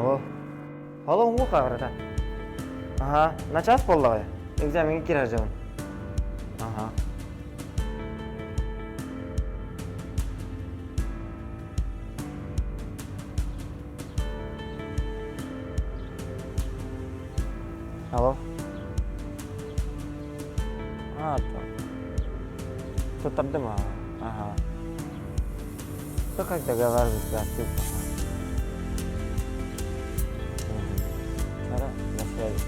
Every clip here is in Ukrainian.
Алло. Алло, оңға қағырата. Ага, на час болды ғой. Экзаменге кирер жауын. Ага. Алло. Tutturdu mu? Aha. Как договариваться с отцом? Хорошо, на связи.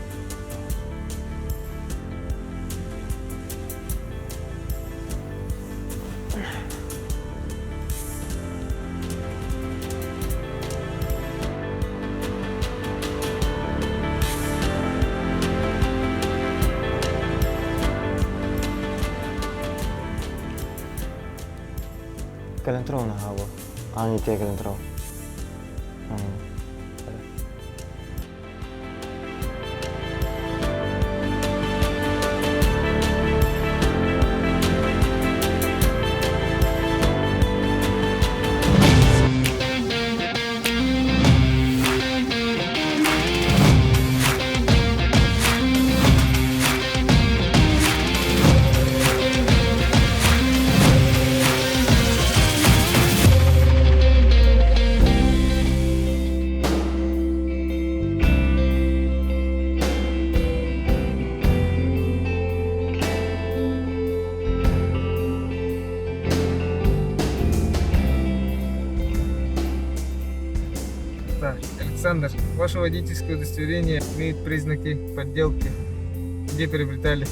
Калинтров на гаву. А не те Калинтров. Александр, ваше водительское удостоверение имеет признаки подделки. Где приобретали?